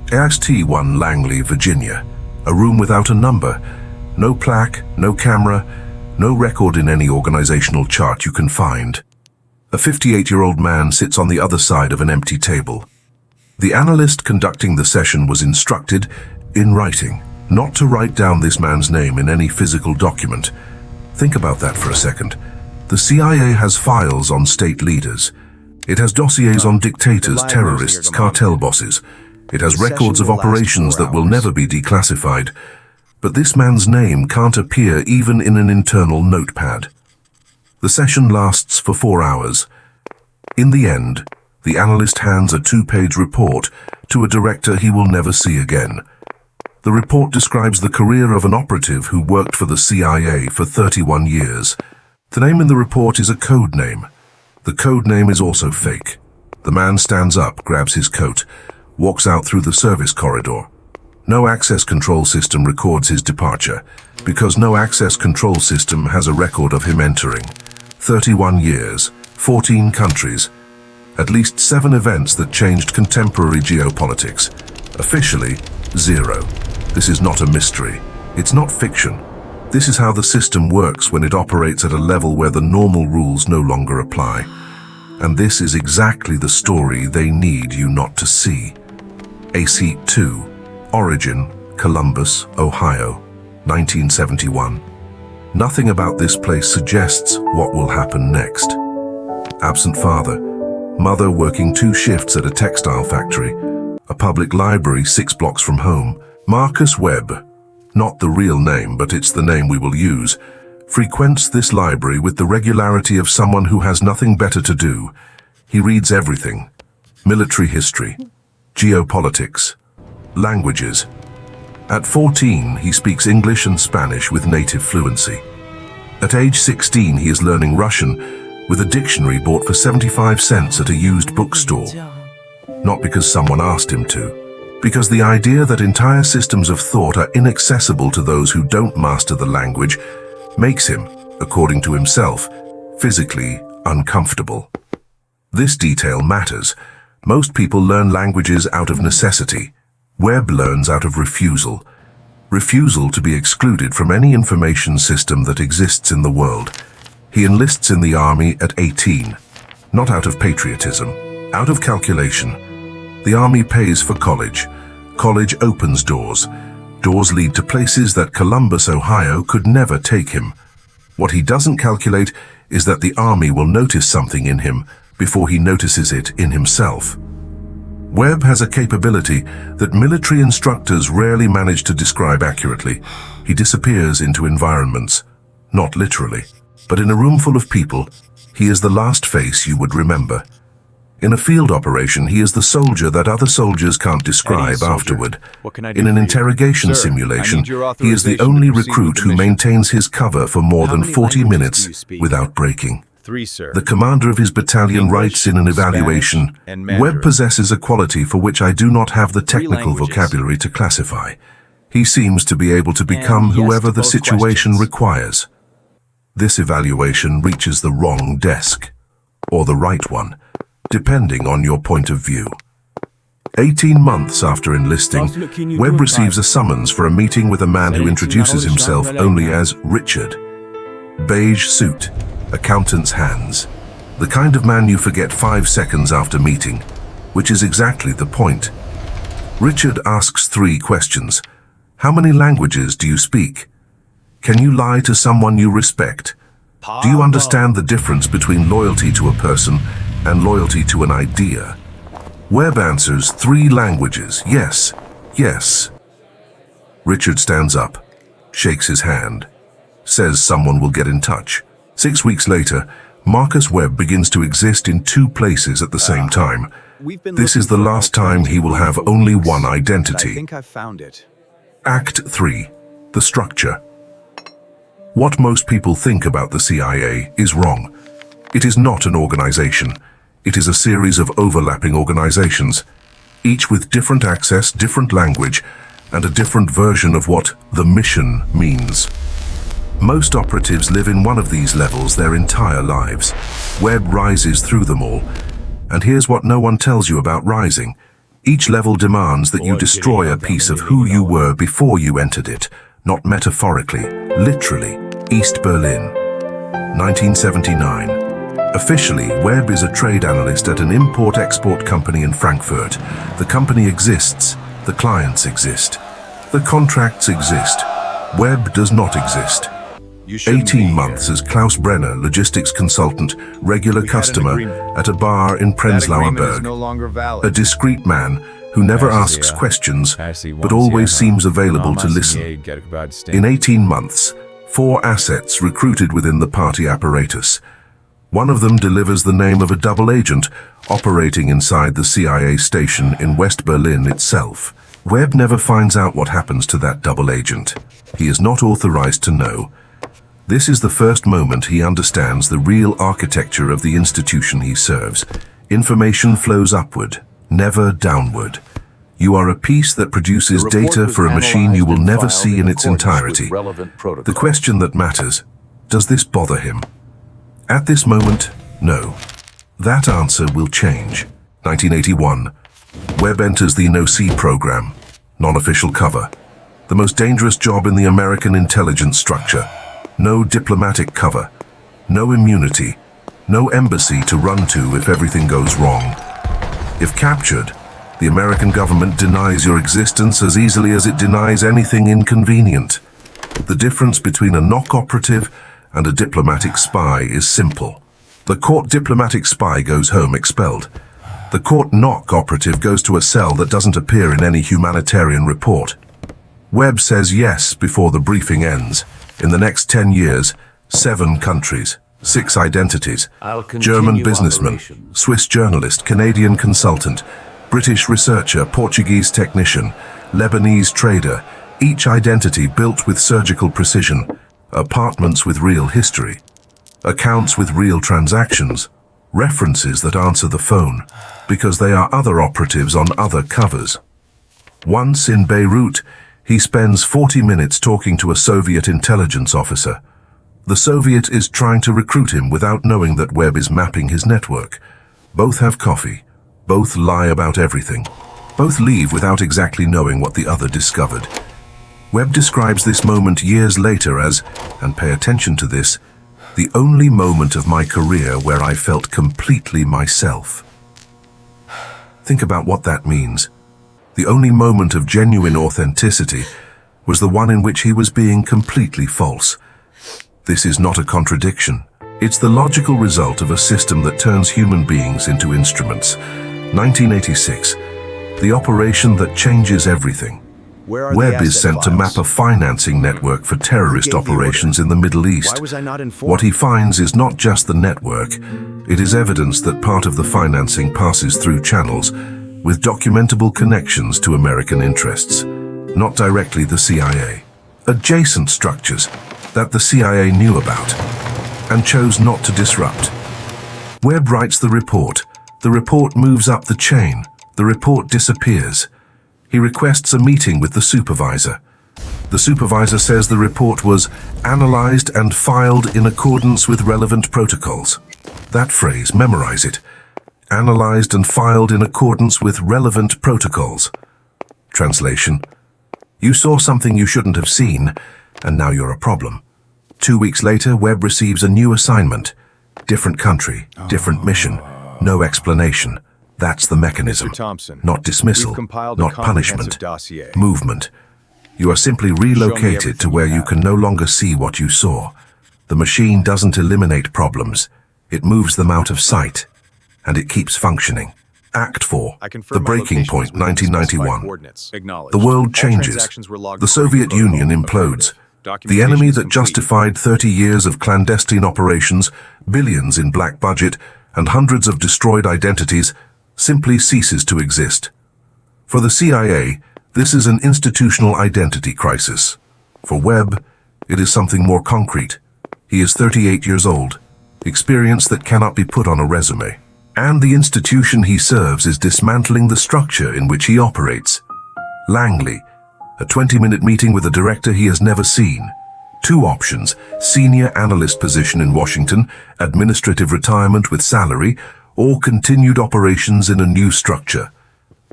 AXT-1 Langley, Virginia. A room without a number. No plaque, no camera, no record in any organizational chart you can find. A 58-year-old man sits on the other side of an empty table. The analyst conducting the session was instructed, in writing, not to write down this man's name in any physical document. Think about that for a second. The CIA has files on state leaders. It has dossiers on dictators, terrorists, cartel bosses. It has records of operations that will never be declassified. But this man's name can't appear even in an internal notepad. The session lasts for 4 hours. In the end, the analyst hands a 2-page report to a director he will never see again. The report describes the career of an operative who worked for the CIA for 31 years. The name in the report is a code name. The code name is also fake. The man stands up, grabs his coat, walks out through the service corridor. No access control system records his departure, because no access control system has a record of him entering. 31 years, 14 countries, at least 7 events that changed contemporary geopolitics. Officially, 0. This is not a mystery. It's not fiction. This is how the system works when it operates at a level where the normal rules no longer apply. And this is exactly the story they need you not to see. AC-2. Origin, Columbus, Ohio, 1971. Nothing about this place suggests what will happen next. Absent father. Mother working 2 shifts at a textile factory. A public library 6 blocks from home. Marcus Webb, not the real name, but it's the name we will use, frequents this library with the regularity of someone who has nothing better to do. He reads everything. Military history, geopolitics, languages. At 14, he speaks English and Spanish with native fluency. At age 16, he is learning Russian with a dictionary bought for 75 cents at a used bookstore. Not because someone asked him to, because the idea that entire systems of thought are inaccessible to those who don't master the language makes him, according to himself, physically uncomfortable. This detail matters. Most people learn languages out of necessity. Webb learns out of refusal. Refusal to be excluded from any information system that exists in the world. He enlists in the army at 18, not out of patriotism, out of calculation. The army pays for college. College opens doors. Doors lead to places that Columbus, Ohio could never take him. What he doesn't calculate is that the army will notice something in him before he notices it in himself. Webb has a capability that military instructors rarely manage to describe accurately. He disappears into environments, not literally, but in a room full of people, he is the last face you would remember. In a field operation, he is the soldier that other soldiers can't describe afterward. In an interrogation simulation, he is the only recruit who maintains his cover for more than 40 minutes without breaking. 3, sir. The commander of his battalion writes in an evaluation, Webb possesses a quality for which I do not have the technical vocabulary to classify. He seems to be able to become whoever the situation requires. This evaluation reaches the wrong desk, or the right one, depending on your point of view. 18 months after enlisting, Webb receives a summons for a meeting with a man who introduces himself only as Richard. Beige suit, accountant's hands. The kind of man you forget 5 seconds after meeting, which is exactly the point. Richard asks 3 questions. How many languages do you speak? Can you lie to someone you respect? Do you understand the difference between loyalty to a person and loyalty to an idea? Webb answers 3 languages. Yes, yes. Richard stands up, shakes his hand, says someone will get in touch. 6 weeks later, Marcus Webb begins to exist in 2 places at the same time. This is the last time he will have only one identity. I think I found it. Act 3. The structure. What most people think about the CIA is wrong. It is not an organization. It is a series of overlapping organizations, each with different access, different language, and a different version of what the mission means. Most operatives live in one of these levels their entire lives. Webb rises through them all. And here's what no one tells you about rising. Each level demands that you destroy a piece of who you were before you entered it, not metaphorically, literally. East Berlin, 1979. Officially, Webb is a trade analyst at an import-export company in Frankfurt. The company exists, the clients exist, the contracts exist. Webb does not exist. 18 months as Klaus Brenner, logistics consultant, regular customer at a bar in Prenzlauer Berg. A discreet man who never asks questions, but always seems available to listen. In 18 months, 4 assets recruited within the party apparatus. One of them delivers the name of a double agent operating inside the CIA station in West Berlin itself. Webb never finds out what happens to that double agent. He is not authorized to know. This is the first moment he understands the real architecture of the institution he serves. Information flows upward, never downward. You are a piece that produces data for a machine you will never see in its entirety. The question that matters, does this bother him? At this moment, no. That answer will change. 1981. Webb enters the No-See program, non-official cover. The most dangerous job in the American intelligence structure. No diplomatic cover, no immunity, no embassy to run to if everything goes wrong. If captured, the American government denies your existence as easily as it denies anything inconvenient. The difference between a NOC operative and a diplomatic spy is simple. The court diplomatic spy goes home expelled. The court NOC operative goes to a cell that doesn't appear in any humanitarian report. Webb says yes before the briefing ends. In the next 10 years, 7 countries, 6 identities, German businessman, Swiss journalist, Canadian consultant, British researcher, Portuguese technician, Lebanese trader, each identity built with surgical precision, apartments with real history, accounts with real transactions, references that answer the phone, because they are other operatives on other covers. Once in Beirut, he spends 40 minutes talking to a Soviet intelligence officer. The Soviet is trying to recruit him without knowing that Webb is mapping his network. Both have coffee. Both lie about everything. Both leave without exactly knowing what the other discovered. Webb describes this moment years later as, and pay attention to this, the only moment of my career where I felt completely myself. Think about what that means. The only moment of genuine authenticity was the one in which he was being completely false. This is not a contradiction. It's the logical result of a system that turns human beings into instruments. 1986, the operation that changes everything. Webb is sent to map a financing network for terrorist operations in the Middle East. What he finds is not just the network, it is evidence that part of the financing passes through channels with documentable connections to American interests, not directly the CIA. Adjacent structures that the CIA knew about and chose not to disrupt. Webb writes the report. The report moves up the chain. The report disappears. He requests a meeting with the supervisor. The supervisor says the report was analyzed and filed in accordance with relevant protocols. That phrase, memorize it. Analyzed and filed in accordance with relevant protocols. Translation: you saw something you shouldn't have seen, and now you're a problem. 2 weeks later, Webb receives a new assignment. Different country, different mission, no explanation. That's the mechanism. Not dismissal, not punishment, movement. You are simply relocated to where you can no longer see what you saw. The machine doesn't eliminate problems. It moves them out of sight, and it keeps functioning. Act 4, The Breaking Point, 1991. The world changes. The Soviet Union implodes. The enemy that justified 30 years of clandestine operations, billions in black budget, and hundreds of destroyed identities simply ceases to exist. For the CIA, this is an institutional identity crisis. For Webb, it is something more concrete. He is 38 years old, experience that cannot be put on a resume. And the institution he serves is dismantling the structure in which he operates. Langley, a 20-minute meeting with a director he has never seen. 2 options: senior analyst position in Washington, administrative retirement with salary, or continued operations in a new structure.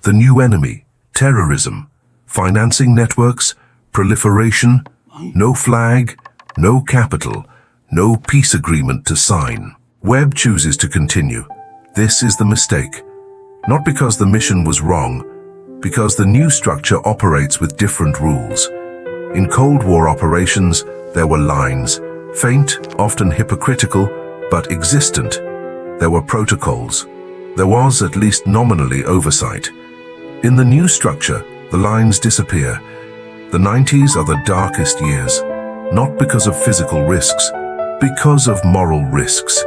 The new enemy, terrorism, financing networks, proliferation, no flag, no capital, no peace agreement to sign. Webb chooses to continue. This is the mistake. Not because the mission was wrong, because the new structure operates with different rules. In Cold War operations, there were lines, faint, often hypocritical, but existent. There were protocols. There was, at least nominally, oversight. In the new structure, the lines disappear. The 90s are the darkest years, not because of physical risks, because of moral risks.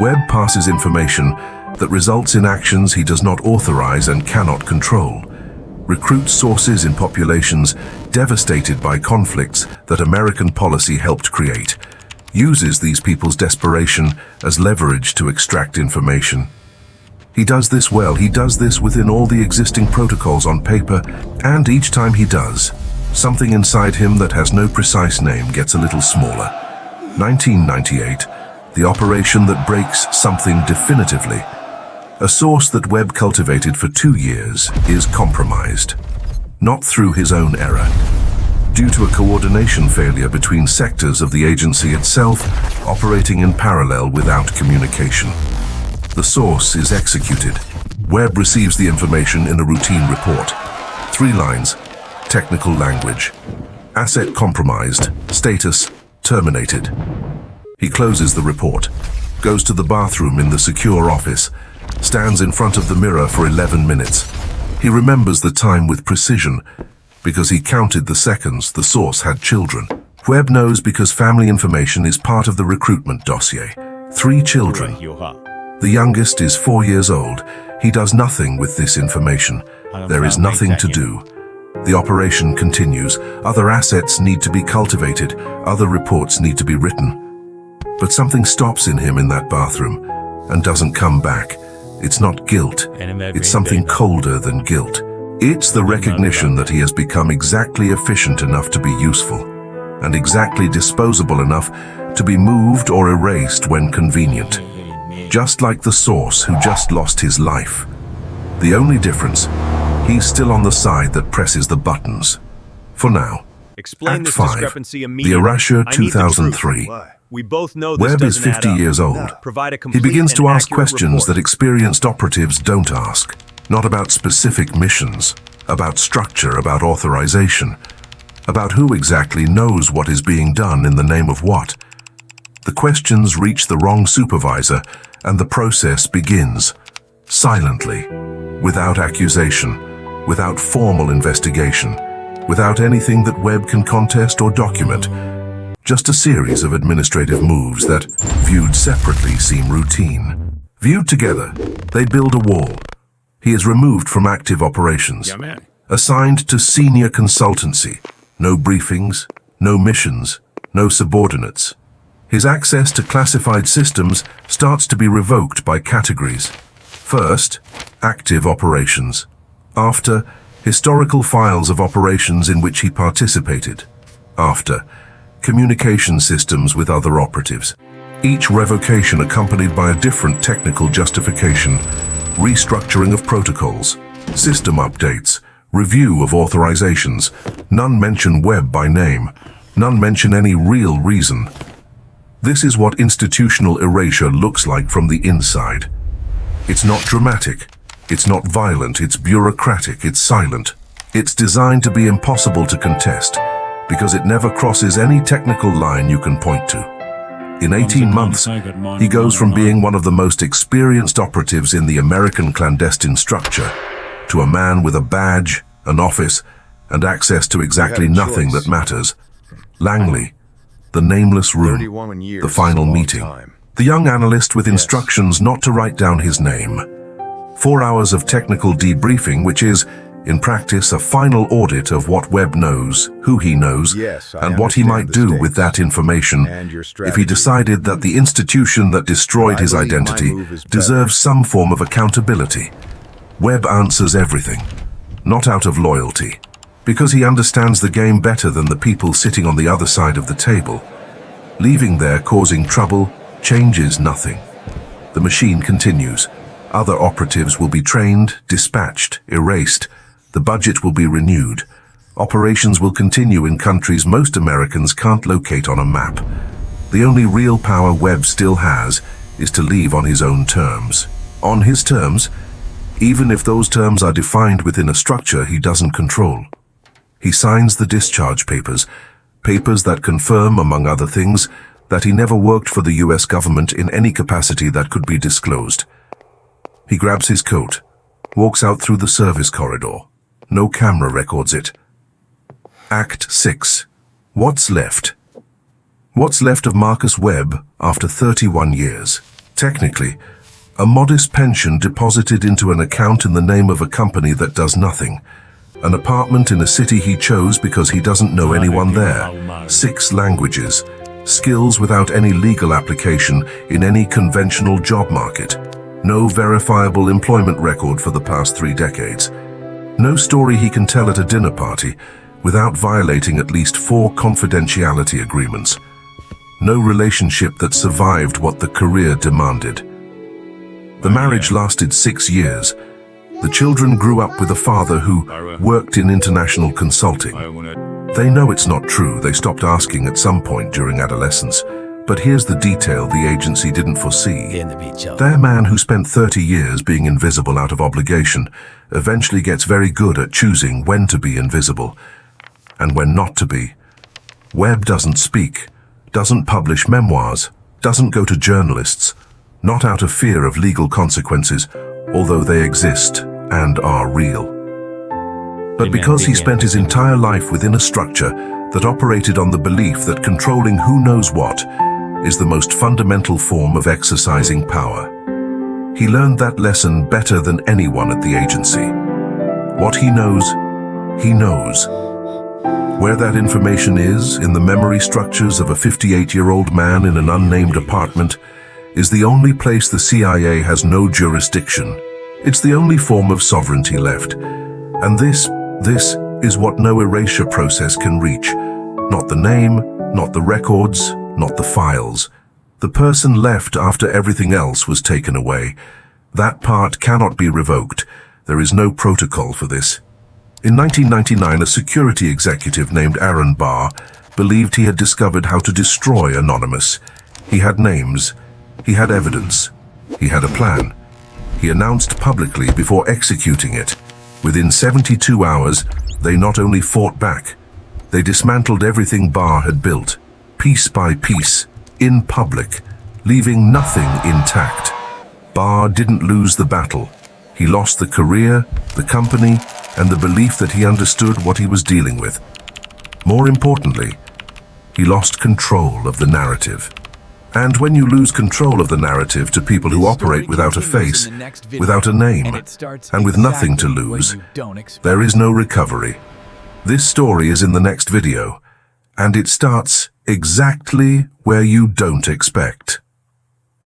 Webb passes information that results in actions he does not authorize and cannot control. Recruits sources in populations devastated by conflicts that American policy helped create. Uses these people's desperation as leverage to extract information. He does this well. He does this within all the existing protocols on paper, and each time he does, something inside him that has no precise name gets a little smaller. 1998, the operation that breaks something definitively. A source that Webb cultivated for 2 years is compromised. Not through his own error. Due to a coordination failure between sectors of the agency itself operating in parallel without communication. The source is executed. Webb receives the information in a routine report. 3 lines. Technical language. Asset compromised. Status terminated. He closes the report, goes to the bathroom in the secure office, stands in front of the mirror for 11 minutes. He remembers the time with precision because he counted the seconds the source had children. Webb knows because family information is part of the recruitment dossier. 3 children. The youngest is 4 years old. He does nothing with this information. There is nothing to do. The operation continues. Other assets need to be cultivated. Other reports need to be written. But something stops in him in that bathroom and doesn't come back. It's not guilt. It's something colder than guilt. It's the recognition that he has become exactly efficient enough to be useful and exactly disposable enough to be moved or erased when convenient. Just like the source who just lost his life. The only difference, he's still on the side that presses the buttons. For now. Explain Act this 5, discrepancy the immediately. Erasure I need the truth. 2003. We both know this Webb is doesn't add 50 up. years old. Provide a He complete begins to and ask accurate questions report. that experienced operatives don't ask. Not about specific missions, about structure, about authorization, about who exactly knows what is being done in the name of what. The questions reach the wrong supervisor, and the process begins. Silently, without accusation, without formal investigation, without anything that Webb can contest or document. Just a series of administrative moves that, viewed separately, seem routine. Viewed together, they build a wall. He is removed from active operations. Assigned to senior consultancy. No briefings, no missions, no subordinates. His access to classified systems starts to be revoked by categories. First, active operations. After, historical files of operations in which he participated. After, communication systems with other operatives. Each revocation accompanied by a different technical justification, restructuring of protocols, system updates, review of authorizations. None mention Webb by name. None mention any real reason. This is what institutional erasure looks like from the inside. It's not dramatic. It's not violent. It's bureaucratic. It's silent. It's designed to be impossible to contest because it never crosses any technical line you can point to. In 18 months, he goes from being one of the most experienced operatives in the American clandestine structure to a man with a badge, an office, and access to exactly nothing that matters. Langley, the nameless room, the final meeting. The young analyst with instructions not to write down his name. 4 hours of technical debriefing, which is, in practice, a final audit of what Webb knows, who he knows, and what he might do with that information if he decided that the institution that destroyed his identity deserves some form of accountability. Webb answers everything, not out of loyalty, because he understands the game better than the people sitting on the other side of the table. Leaving there causing trouble changes nothing. The machine continues. Other operatives will be trained, dispatched, erased. The budget will be renewed. Operations will continue in countries most Americans can't locate on a map. The only real power Webb still has is to leave on his own terms. On his terms, even if those terms are defined within a structure he doesn't control. He signs the discharge papers, papers that confirm, among other things, that he never worked for the US government in any capacity that could be disclosed. He grabs his coat, walks out through the service corridor. No camera records it. Act 6. What's left? What's left of Marcus Webb after 31 years? Technically, a modest pension deposited into an account in the name of a company that does nothing. An apartment in a city he chose because he doesn't know anyone there. 6 languages. Skills without any legal application in any conventional job market. No verifiable employment record for the past 3 decades. No story he can tell at a dinner party without violating at least 4 confidentiality agreements. No relationship that survived what the career demanded. The marriage lasted 6 years. The children grew up with a father who worked in international consulting. They know it's not true. They stopped asking at some point during adolescence. But here's the detail the agency didn't foresee. Their man, who spent 30 years being invisible out of obligation, eventually gets very good at choosing when to be invisible and when not to be. Webb doesn't speak, doesn't publish memoirs, doesn't go to journalists, not out of fear of legal consequences, although they exist and are real. But because he spent his entire life within a structure that operated on the belief that controlling who knows what is the most fundamental form of exercising power. He learned that lesson better than anyone at the agency. What he knows, he knows. Where that information is, in the memory structures of a 58-year-old man in an unnamed apartment, is the only place the CIA has no jurisdiction. It's the only form of sovereignty left. And this is what no erasure process can reach. Not the name, not the records, not the files. The person left after everything else was taken away. That part cannot be revoked. There is no protocol for this. In 1999, a security executive named Aaron Barr believed he had discovered how to destroy Anonymous. He had names. He had evidence. He had a plan. He announced publicly before executing it. Within 72 hours, they not only fought back, they dismantled everything Barr had built, piece by piece, in public, leaving nothing intact. Barr didn't lose the battle. He lost the career, the company, and the belief that he understood what he was dealing with. More importantly, he lost control of the narrative. And when you lose control of the narrative to people who operate without a face, without a name, and with nothing to lose, there is no recovery. This story is in the next video, and it starts exactly where you don't expect.